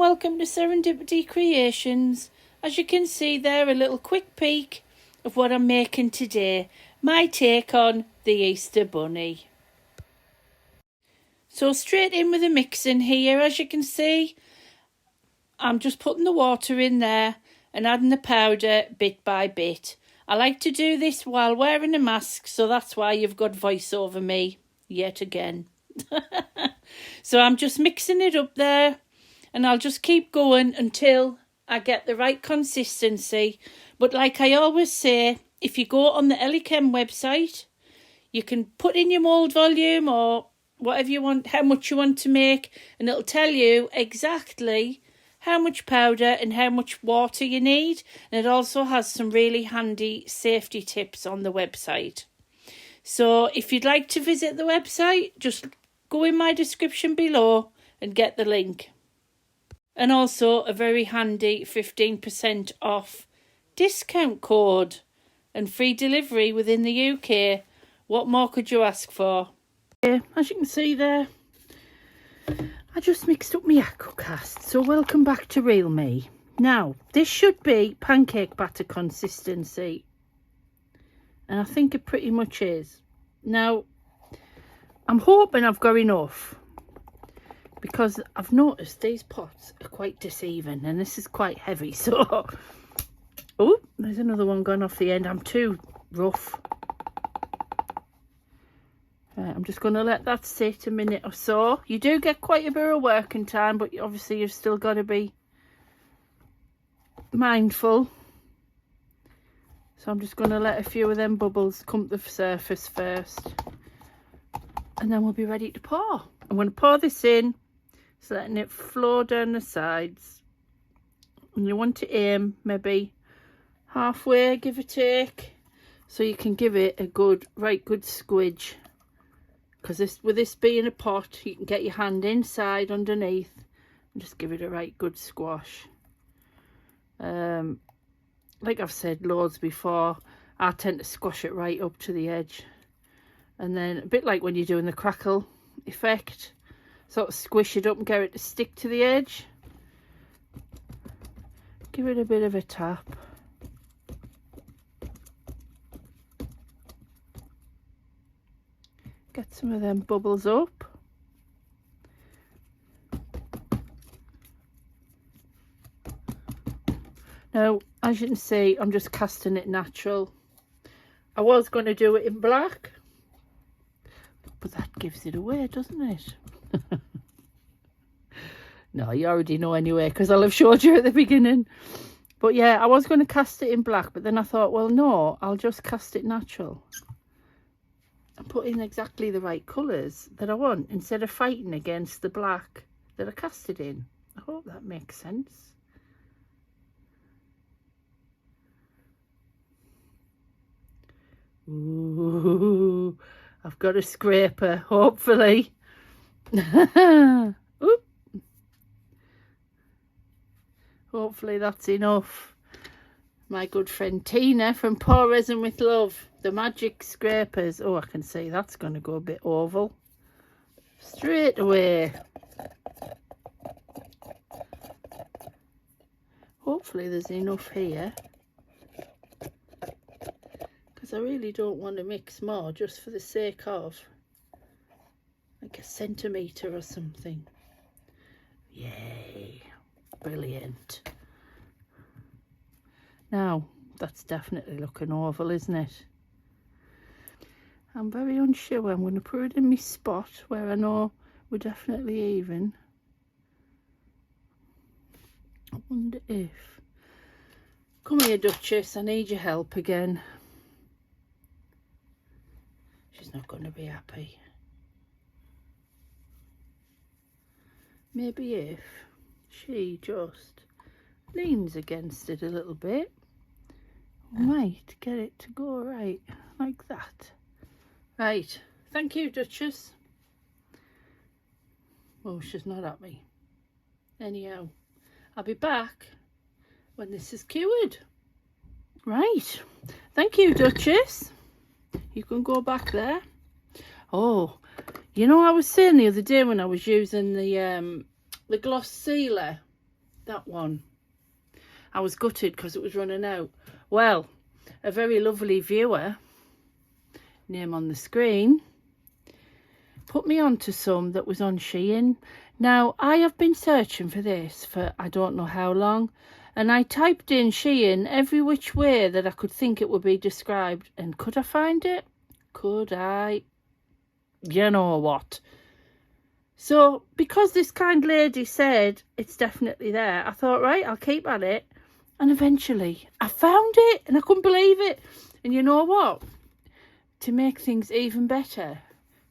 welcome to Serendipity Creations. As you can see there, a little quick peek of what I'm making today. My take on the Easter Bunny. So straight in with the mixing here. As you can see, I'm just putting the water in there and adding the powder bit by bit. I like to do this while wearing a mask, so that's why you've got voice over me yet again. So I'm just mixing it up there, and I'll just keep going until I get the right consistency. But like I always say, if you go on the Eggshell website, you can put in your mould volume or whatever you want, how much you want to make, and it'll tell you exactly how much powder and how much water you need. And it also has some really handy safety tips on the website. So if you'd like to visit the website, just go in my description below and get the link. And also a very handy 15% off discount code and free delivery within the UK. What more could you ask for? Yeah, as you can see there, I just mixed up my AquaCast. So welcome back to Real Me. Now, this should be pancake batter consistency. And I think it pretty much is. Now, I'm hoping I've got enough, because I've noticed these pots are quite deceiving and this is quite heavy. So, oh, there's another one gone off the end. I'm too rough. Right, I'm just going to let that sit a minute or so. You do get quite a bit of working time, but obviously you've still got to be mindful. So I'm just going to let a few of them bubbles come to the surface first. And then we'll be ready to pour. I'm going to pour this in, just letting it flow down the sides. And you want to aim maybe halfway, give or take, so you can give it a good squidge. Because with this being a pot, you can get your hand inside underneath and just give it a right good squash. Like I've said loads before, I tend to squash it right up to the edge. And then a bit like when you're doing the crackle effect, sort of squish it up and get it to stick to the edge. Give it a bit of a tap. Get some of them bubbles up. Now, as you can see, I'm just casting it natural. I was going to do it in black, but that gives it away, doesn't it? No, you already know anyway, because I'll have showed you at the beginning. But yeah, I was going to cast it in black, but then I thought, well, no, I'll just cast it natural and put in exactly the right colours that I want, instead of fighting against the black that I cast it in. I hope that makes sense. Ooh, I've got a scraper, hopefully. Oop. Hopefully that's enough. My good friend Tina from Pour Resin with Love, the magic scrapers. Oh, I can see that's going to go a bit oval. Straight away. Hopefully there's enough here, because I really don't want to mix more, just for the sake of like a centimetre or something. Yay, brilliant. Now that's definitely looking oval, isn't it? I'm very unsure. I'm going to put it in my spot where I know we're definitely even. I wonder if... Come here, Duchess, I need your help again. She's not going to be happy. Maybe if she just leans against it a little bit, we might get it to go right, like that. Right, thank you, Duchess. Oh, she's not happy. Anyhow, I'll be back when this is cured. Right, thank you, Duchess. You can go back there. Oh, you know, I was saying the other day when I was using the gloss sealer that one. I was gutted because it was running out. Well, a very lovely viewer, name on the screen, put me onto some that was on Shein. Now, I have been searching for this for I don't know how long, and I typed in Shein every which way that I could think it would be described, and could I find it? Could I? You know what? So, because this kind lady said it's definitely there, I thought, right, I'll keep at it. And eventually, I found it, and I couldn't believe it. And you know what? To make things even better,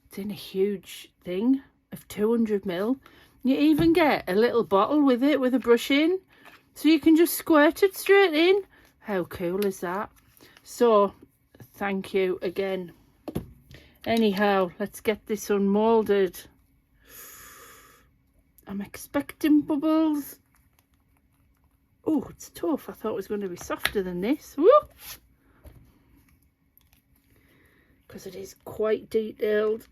it's in a huge thing of 200ml. You even get a little bottle with it, with a brush in, so you can just squirt it straight in. How cool is that? So, thank you again. Anyhow, let's get this unmolded. I'm expecting bubbles. Oh, it's tough. I thought it was going to be softer than this. Woo! Because it is quite detailed.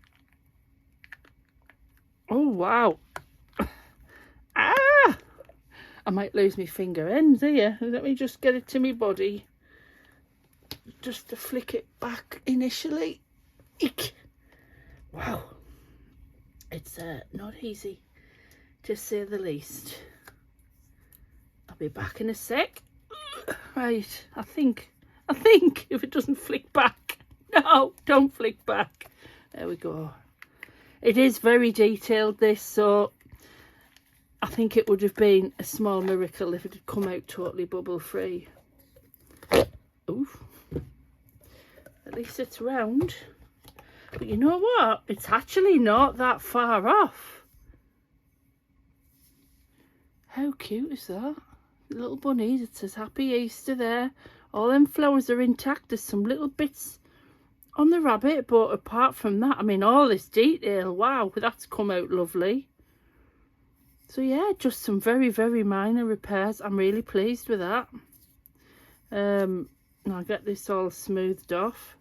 Oh, wow. Ah! I might lose my finger ends here. Let me just get it to my body. Just to flick it back initially. Eek! Wow. It's not easy, to say the least. I'll be back in a sec. Right, I think if it doesn't flick back. No, don't flick back. There we go. It is very detailed, this, so I think it would have been a small miracle if it had come out totally bubble free. Oof. At least it's round. But you know what? It's actually not that far off. How cute is that? Little bunnies, it says Happy Easter there. All them flowers are intact. There's some little bits on the rabbit, but apart from that, I mean, all this detail, wow, that's come out lovely. So yeah, just some very, very minor repairs. I'm really pleased with that. I'll get this all smoothed off.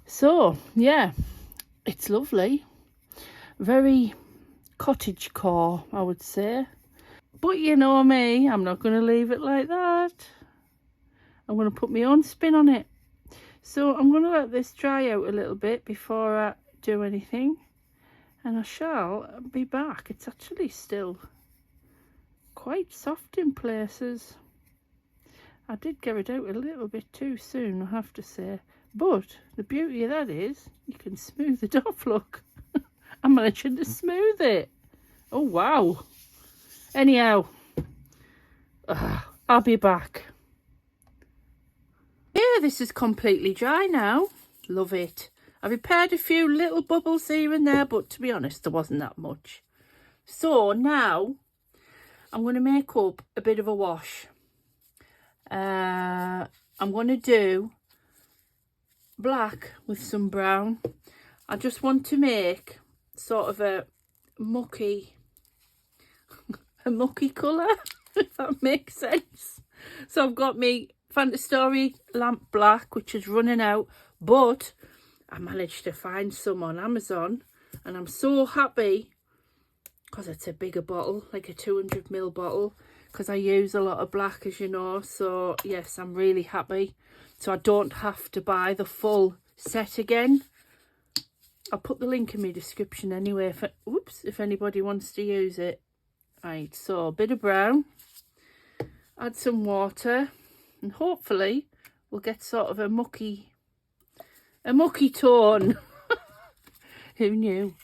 So yeah, it's lovely. Very cottagecore, I would say. But you know me, I'm not going to leave it like that. I'm going to put my own spin on it. So I'm going to let this dry out a little bit before I do anything. And I shall be back. It's actually still quite soft in places. I did get it out a little bit too soon, I have to say. But the beauty of that is you can smooth it off, look. I'm managing to smooth it. Oh, wow. Anyhow, I'll be back. Yeah, this is completely dry now. Love it. I repaired a few little bubbles here and there, but to be honest, there wasn't that much. So now I'm going to make up a bit of a wash. I'm going to do black with some brown. I just want to make sort of a mucky colour, if that makes sense. So I've got my Fantastory lamp black, which is running out, but I managed to find some on Amazon, and I'm so happy because it's a bigger bottle, like a 200ml bottle, because I use a lot of black, as you know. So yes, I'm really happy. So I don't have to buy the full set again. I'll put the link in my description anyway, if anybody wants to use it. Right, so a bit of brown, add some water, and hopefully we'll get sort of a mucky tone. Who knew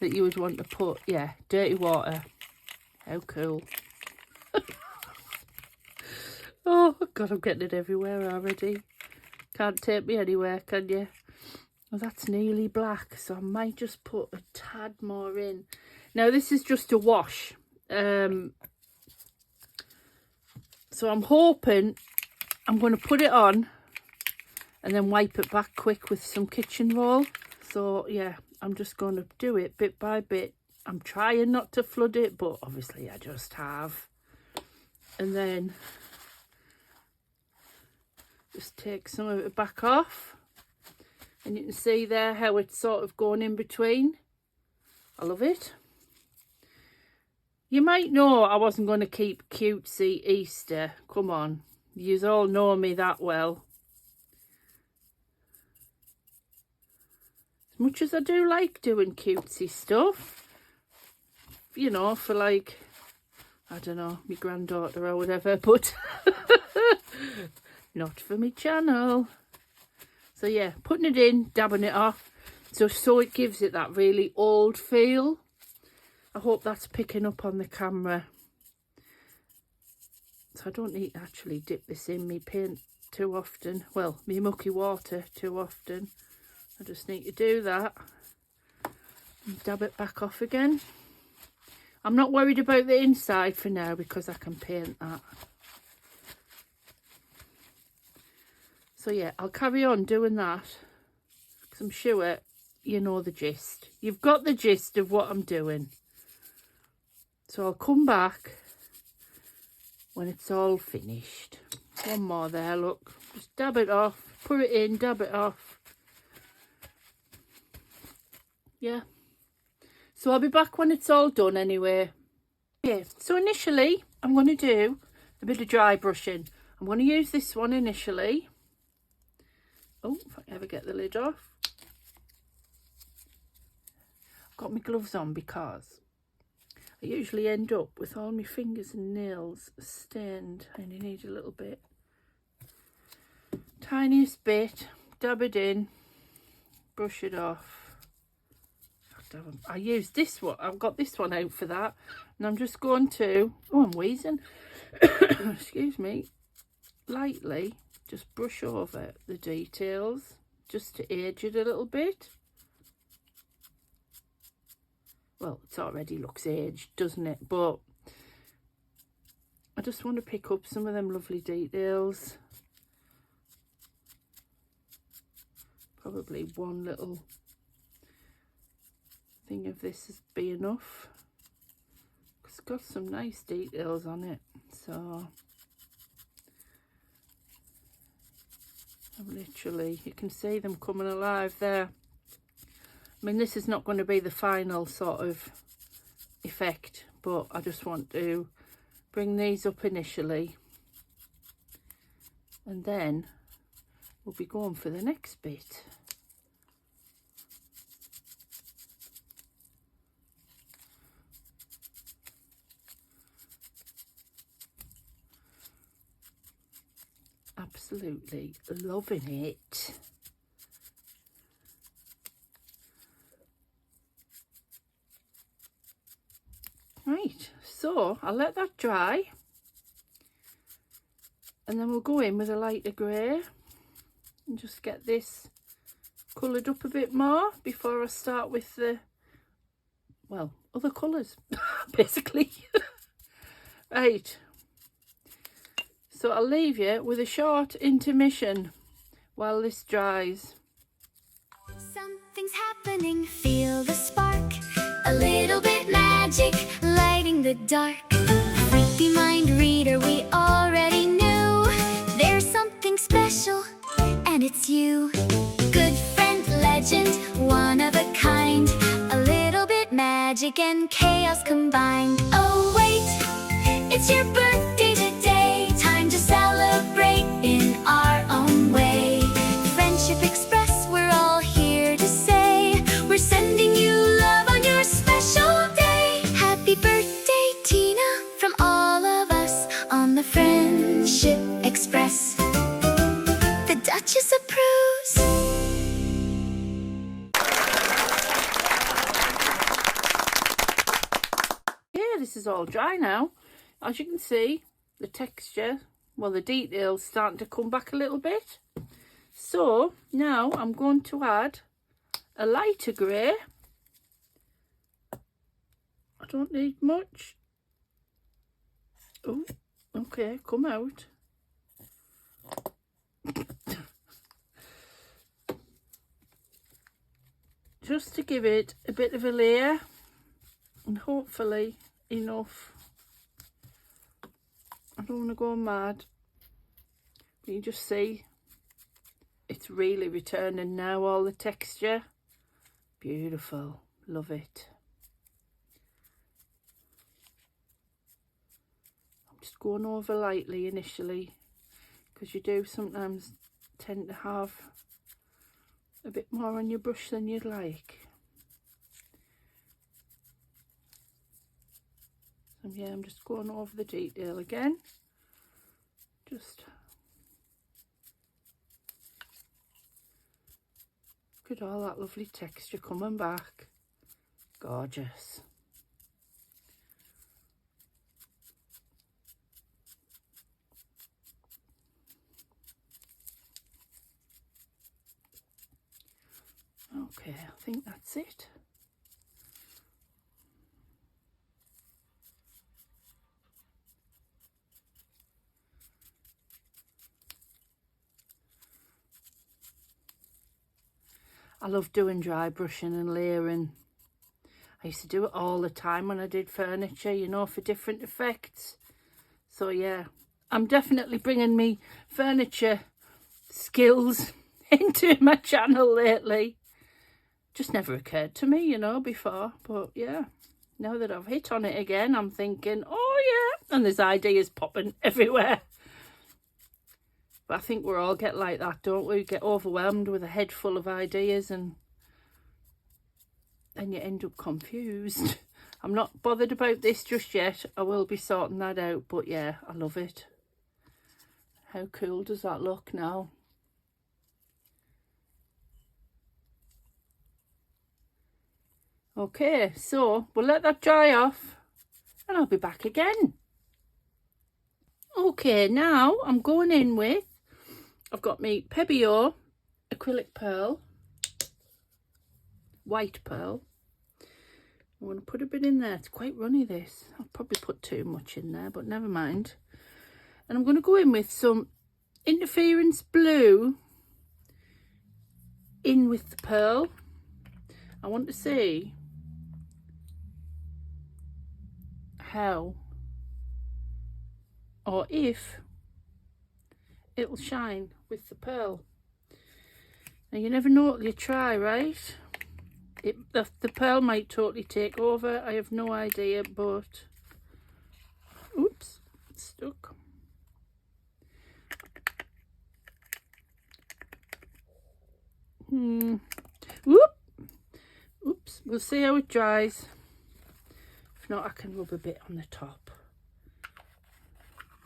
that you would want to put, yeah, dirty water. How cool. Oh God, I'm getting it everywhere already. Can't take me anywhere, can you? Well, that's nearly black, so I might just put a tad more in. Now this is just a wash. So I'm hoping I'm going to put it on and then wipe it back quick with some kitchen roll. So yeah, I'm just going to do it bit by bit. I'm trying not to flood it, but obviously I just have. And then just take some of it back off. And you can see there how it's sort of going in between. I love it. You might know I wasn't going to keep cutesy Easter. Come on. Yous all know me that well. As much as I do like doing cutesy stuff, you know, for like, I don't know, my granddaughter or whatever, but not for my channel. So yeah, putting it in, dabbing it off, so it gives it that really old feel. I hope that's picking up on the camera. So I don't need to actually dip this in me paint too often. Well, me mucky water too often. I just need to do that and dab it back off again. I'm not worried about the inside for now because I can paint that. So yeah, I'll carry on doing that because I'm sure you know the gist. You've got the gist of what I'm doing. So I'll come back when it's all finished. One more there, look. Just dab it off, put it in, dab it off. Yeah. So I'll be back when it's all done anyway. Okay, so initially I'm going to do a bit of dry brushing. I'm going to use this one initially. Oh, if I can ever get the lid off. I've got my gloves on because I usually end up with all my fingers and nails stained, and you need a little bit, tiniest bit, dab it in, brush it off. I use this one, I've got this one out for that, and I'm just going to, oh I'm wheezing, excuse me, lightly just brush over the details just to age it a little bit. Well, it already looks aged, doesn't it? But I just want to pick up some of them lovely details. Probably one little thing of this would be enough. It's got some nice details on it. So I'm literally, you can see them coming alive there. I mean, this is not going to be the final sort of effect, but I just want to bring these up initially, and then we'll be going for the next bit. Absolutely loving it. Right, so I'll let that dry, and then we'll go in with a lighter grey and just get this coloured up a bit more before I start with the, well, other colours, basically. Right, so I'll leave you with a short intermission while this dries. Something's happening, feel the spark, a little bit magic, lighting the dark. Freaky mind reader, we already knew there's something special, and it's you. Good friend, legend, one of a kind, a little bit magic and chaos combined. Oh wait, it's your birthday today, time to celebrate in our own way. Friendship Express, we're all here to say we're sending you love on your special day. Happy birthday, Tina, from all of us on the Friendship Express. The Duchess approves. Yeah, this is all dry now. As you can see, the texture, well, the details starting to come back a little bit. So now I'm going to add a lighter grey. I don't need much. Oh, okay, come out. Just to give it a bit of a layer, and hopefully enough. I don't want to go mad. But you just see it's really returning now, all the texture. Beautiful, love it. just going over lightly initially, because you do sometimes tend to have a bit more on your brush than you'd like. So yeah, I'm just going over the detail again. Just look at all that lovely texture coming back. Gorgeous. Okay, I think that's it. I love doing dry brushing and layering. I used to do it all the time when I did furniture, you know, for different effects. So yeah, I'm definitely bringing me furniture skills into my channel lately. Just never occurred to me, you know, before. But yeah, now that I've hit on it again, I'm thinking, oh yeah, and there's ideas popping everywhere. But I think we all get like that, don't we? Get overwhelmed with a head full of ideas and then you end up confused. I'm not bothered about this just yet. I will be sorting that out, but yeah, I love it. How cool does that look now? Okay, so we'll let that dry off and I'll be back again. Okay, now I'm going in with, I've got my Pebeo acrylic pearl, white pearl. I'm going to put a bit in there. It's quite runny, this. I'll probably put too much in there, but never mind. And I'm going to go in with some interference blue in with the pearl. I want to see how or if it'll shine with the pearl. Now you never know till you try, right? The pearl might totally take over. I have no idea, but oops, it's stuck. Whoop. Oops, we'll see how it dries. If not, I can rub a bit on the top.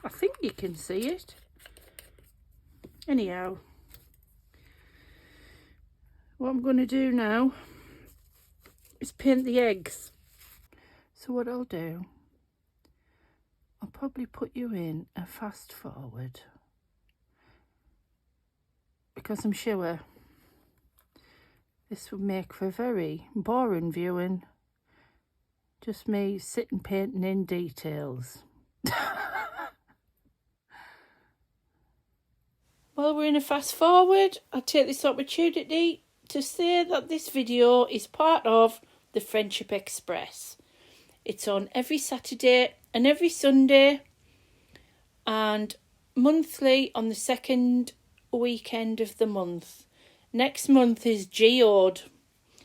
I think you can see it. Anyhow, what I'm going to do now is paint the eggs. So what I'll do, I'll probably put you in a fast forward, because I'm sure this would make for a very boring viewing. Just me sitting painting in details. While we're in a fast forward, I take this opportunity to say that this video is part of the Friendship Express. It's on every Saturday and every Sunday, and monthly on the second weekend of the month. Next month is Geode,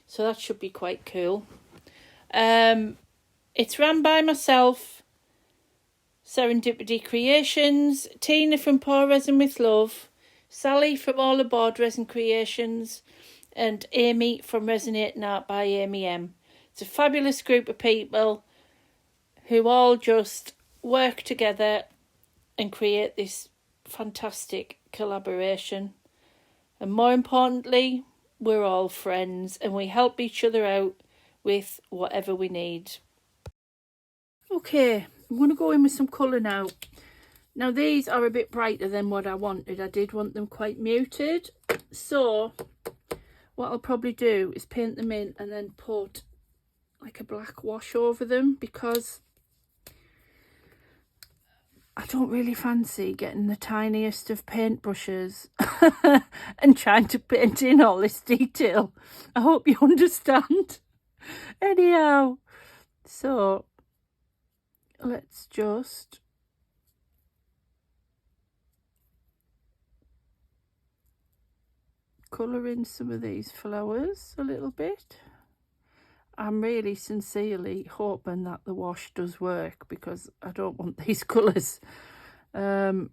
so that should be quite cool. It's run by myself, Serendipity Creations, Tina from Pour Resin with Love, Sally from All Aboard Resin Creations, and Amy from Resonating Art by Amy M. It's a fabulous group of people who all just work together and create this fantastic collaboration. And more importantly, we're all friends and we help each other out with whatever we need. Okay, I'm going to go in with some colour now. Now these are a bit brighter than what I wanted. I did want them quite muted. So what I'll probably do is paint them in and then put like a black wash over them, because I don't really fancy getting the tiniest of paintbrushes and trying to paint in all this detail. I hope you understand. Anyhow, so let's just colour in some of these flowers a little bit. I'm really sincerely hoping that the wash does work, because I don't want these colours. But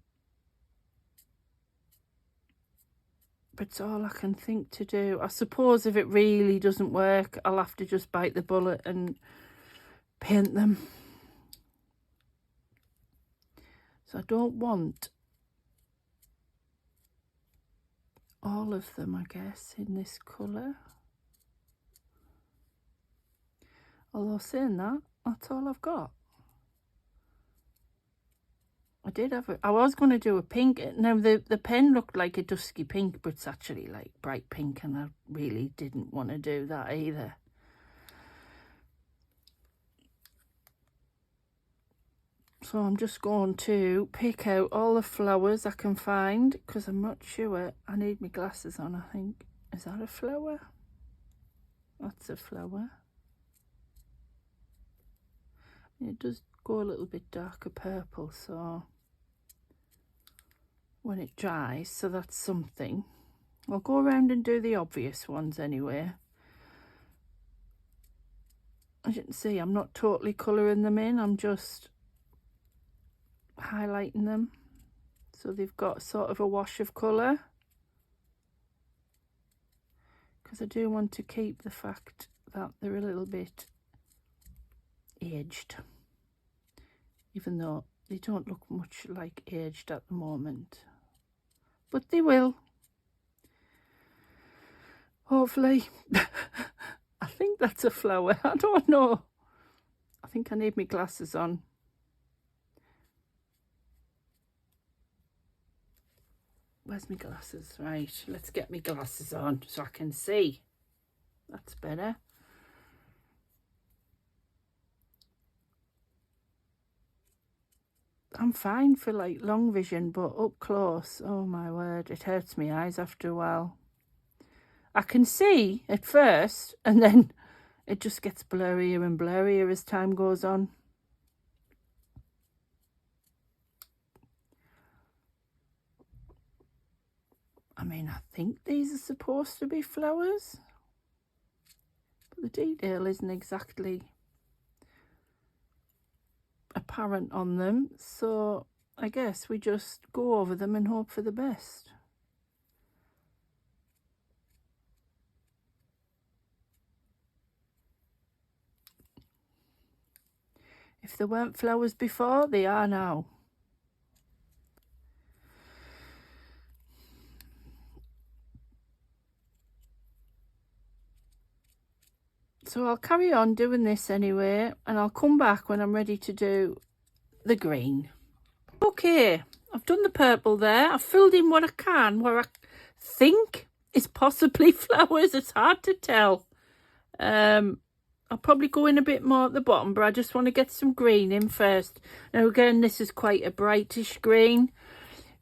it's all I can think to do. I suppose if it really doesn't work, I'll have to just bite the bullet and paint them. So I don't want all of them, I guess, in this colour. Although saying that, that's all I've got. I was going to do a pink. Now the pen looked like a dusky pink, but it's actually like bright pink, and I really didn't want to do that either. So I'm just going to pick out all the flowers I can find, because I'm not sure. I need my glasses on, I think. Is that a flower? That's a flower. It does go a little bit darker purple, so when it dries, so that's something. I'll go around and do the obvious ones anyway. As you can see, I'm not totally colouring them in, I'm just highlighting them so they've got sort of a wash of colour, because I do want to keep the fact that they're a little bit aged, even though they don't look much like aged at the moment, but they will, hopefully. I think that's a flower. I don't know. I think I need my glasses on. Where's my glasses? Right, let's get my glasses on so I can see. That's better. I'm fine for like long vision, but up close, oh my word, it hurts my eyes after a while. I can see at first, and then it just gets blurrier and blurrier as time goes on. I mean, I think these are supposed to be flowers, but the detail isn't exactly apparent on them, so I guess we just go over them and hope for the best. If there weren't flowers before, they are now. So I'll carry on doing this anyway, and I'll come back when I'm ready to do the green. Okay, I've done the purple there. I've filled in what I can, where I think is possibly flowers. It's hard to tell. I'll probably go in a bit more at the bottom, but I just want to get some green in first. Now again, this is quite a brightish green,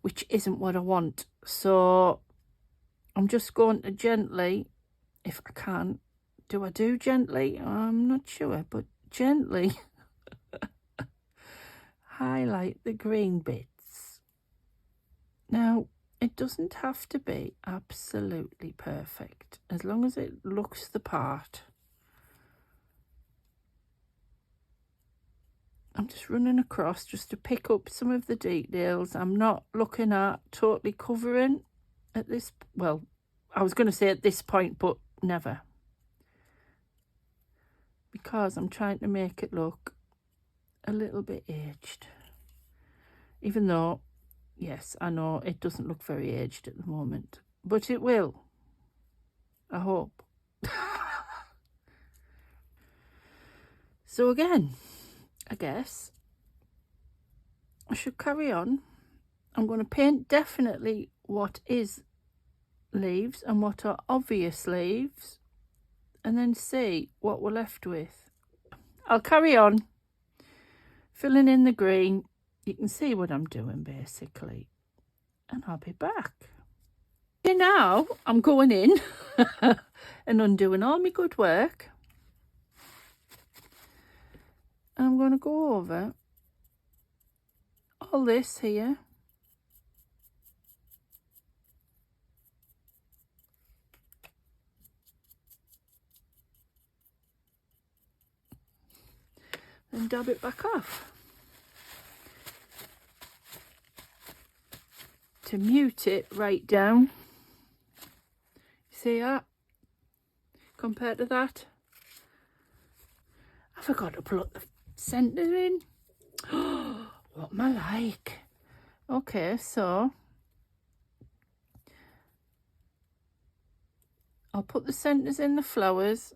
which isn't what I want. So I'm just going to gently, if I can. Do I do gently? I'm not sure, but gently highlight the green bits. Now, it doesn't have to be absolutely perfect, as long as it looks the part. I'm just running across just to pick up some of the details. I'm not looking at totally covering at this, well, I was going to say at this point, but never. Because I'm trying to make it look a little bit aged. Even though, yes, I know it doesn't look very aged at the moment, but it will. I hope. So again, I guess I should carry on. I'm going to paint definitely what is leaves and what are obvious leaves, and then see what we're left with. I'll carry on filling in the green. You can see what I'm doing basically, and I'll be back. Okay, now I'm going in and undoing all my good work. I'm going to go over all this here. then dab it back off. To mute it right down. See that? Compared to that. I forgot to plug the centre in. What am I like? Okay, so I'll put the centres in the flowers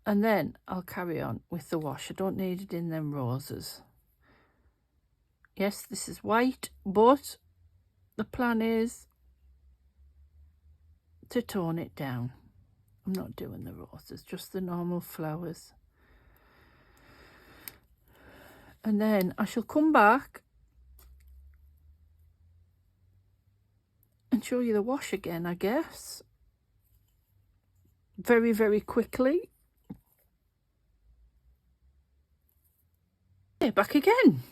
and then I'll carry on with the wash. I don't need it in them roses. Yes, this is white, but the plan is to tone it down. I'm not doing the roses, just the normal flowers. And then I shall come back and show you the wash again, I guess. Very, very quickly. Yeah, back again.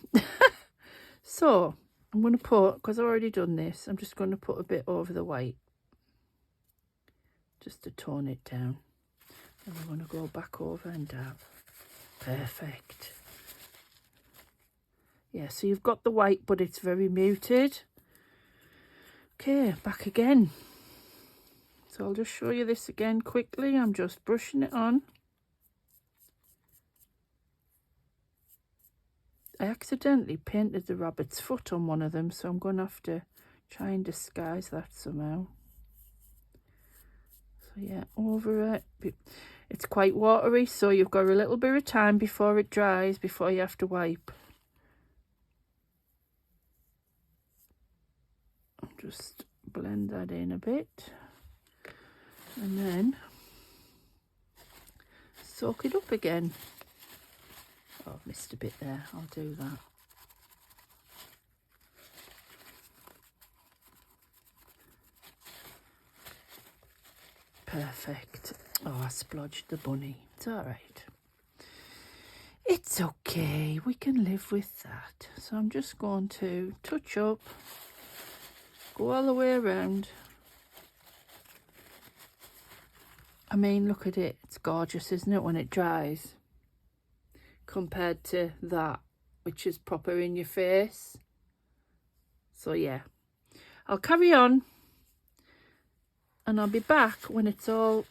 So I'm going to put, because I've already done this, I'm just going to put a bit over the white. Just to tone it down. And I'm going to go back over and dab. Perfect. Yeah, so you've got the white, but it's very muted. Okay, back again. So I'll just show you this again quickly. I'm just brushing it on. I accidentally painted the rabbit's foot on one of them, so I'm going to have to try and disguise that somehow. So yeah, over it. It's quite watery, so you've got a little bit of time before it dries, before you have to wipe. I'll just blend that in a bit. And then soak it up again. Oh, I've missed a bit there. I'll do that. Perfect. Oh, I splodged the bunny. It's all right. It's okay. We can live with that. So I'm just going to touch up, go all the way around. I mean, look at it. It's gorgeous, isn't it, when it dries? Compared to that, which is proper in your face. So yeah, I'll carry on and I'll be back when it's all,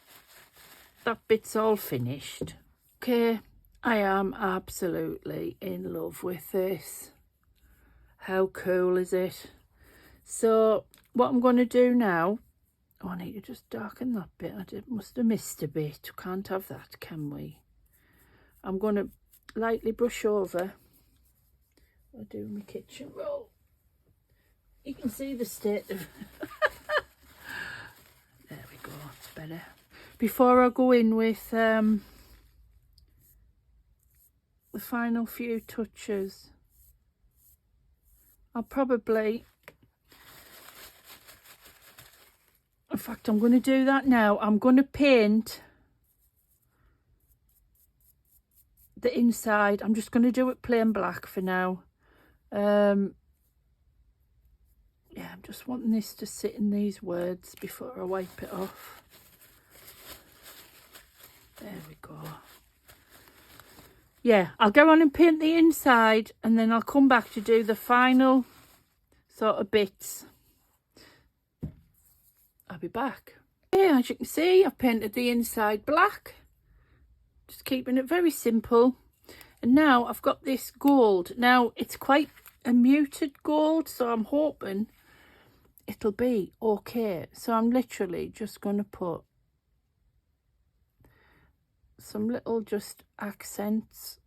that bit's all finished. Okay, I am absolutely in love with this. How cool is it? So what I'm going to do now, oh, I need to just darken that bit. Must have missed a bit. Can't have that, can we? I'm going to lightly brush over. I'll do my kitchen roll. You can see the state of there we go, it's better. Before I go in with the final few touches, I'll probably, in fact I'm going to do that now. I'm going to paint the inside. I'm just going to do it plain black for now. Yeah, I'm just wanting this to sit in these words before I wipe it off. There we go. Yeah, I'll go on and paint the inside and then I'll come back to do the final sort of bits. I'll be back. Yeah, as you can see, I've painted the inside black. Just keeping it very simple. And now I've got this gold. Now, it's quite a muted gold, so I'm hoping it'll be okay. So I'm literally just going to put some little just accents.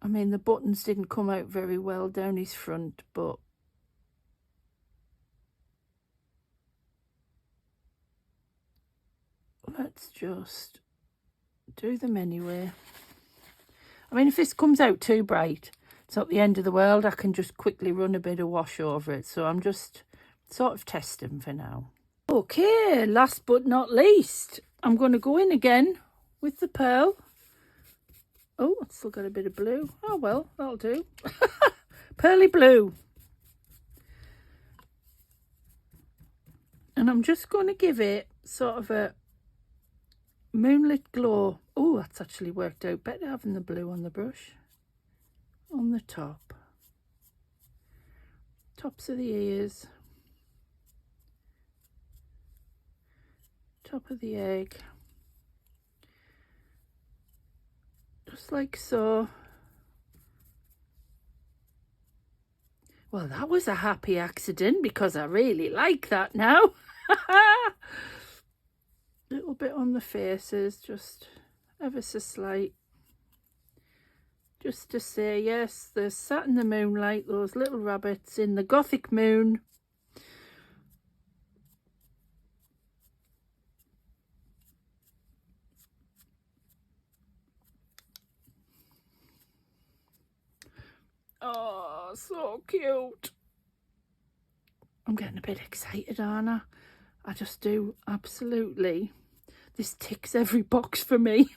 I mean, the buttons didn't come out very well down his front, but let's just do them anyway. I mean, if this comes out too bright, it's not the end of the world. I can just quickly run a bit of wash over it. So I'm just sort of testing for now. Okay, last but not least, I'm going to go in again with the pearl. Oh, it's still got a bit of blue. Oh, well, that'll do. Pearly blue. And I'm just going to give it sort of a Moonlit glow Oh, that's actually worked out better having the blue on the brush. On the top. Tops of the ears. Top of the egg. Just like so. Well, that was a happy accident because I really like that now. Little bit on the faces, just ever so slight. Just to say, yes, they're sat in the moonlight, those little rabbits in the Gothic moon. Oh, so cute. I'm getting a bit excited, aren't I? I just do, absolutely. This ticks every box for me.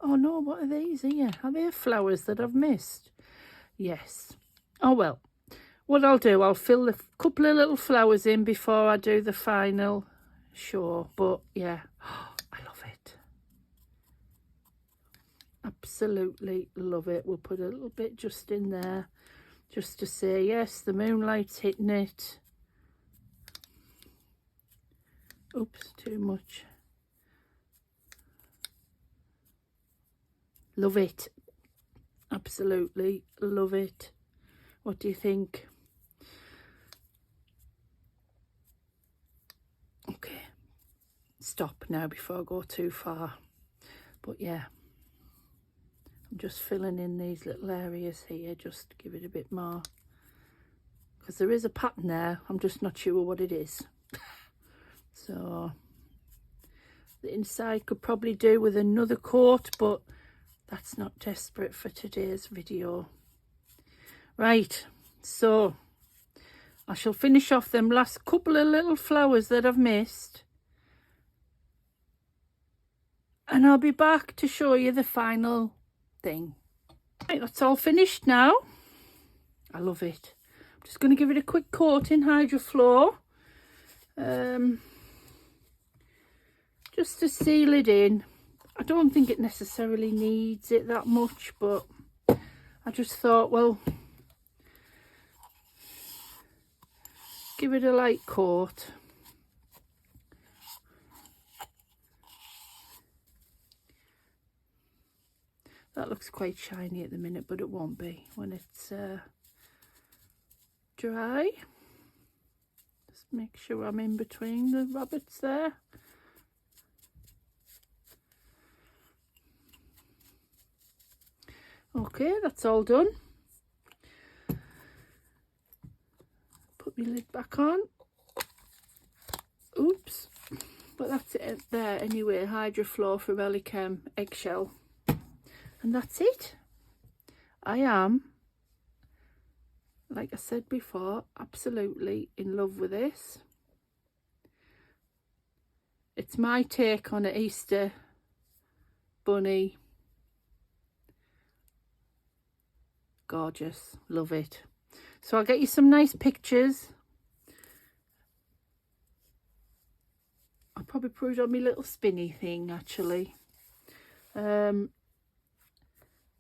Oh no, what are these here? Are they flowers that I've missed? Yes. Oh well, what I'll do, I'll fill a couple of little flowers in before I do the final show. But yeah, I love it. Absolutely love it. We'll put a little bit just in there, just to say, yes, the moonlight's hitting it. Oops, too much. Love it. Absolutely love it. What do you think? Okay. Stop now before I go too far. But yeah. I'm just filling in these little areas here just to give it a bit more. Because there is a pattern there. I'm just not sure what it is. So the inside could probably do with another coat, but that's not desperate for today's video. Right, so I shall finish off them last couple of little flowers that I've missed. And I'll be back to show you the final thing. Right, that's all finished now. I love it. I'm just going to give it a quick coat in HydroFlow. Just to seal it in. I don't think it necessarily needs it that much, but I just thought, well, give it a light coat. That looks quite shiny at the minute, but it won't be when it's dry. Just make sure I'm in between the rabbits there. Okay, that's all done. Put my lid back on. Oops. But that's it there anyway. HydroFlow from Eggshell. And that's it. I am, like I said before, absolutely in love with this. It's my take on an Easter bunny. Gorgeous. Love it. So I'll get you some nice pictures. I'll probably put it on my little spinny thing actually.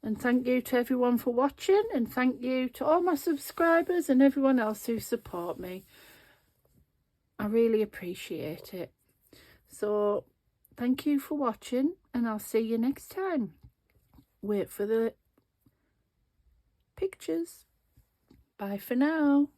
And thank you to everyone for watching, and thank you to all my subscribers and everyone else who support me. I really appreciate it. So thank you for watching, and I'll see you next time. Wait for the pictures. Bye for now.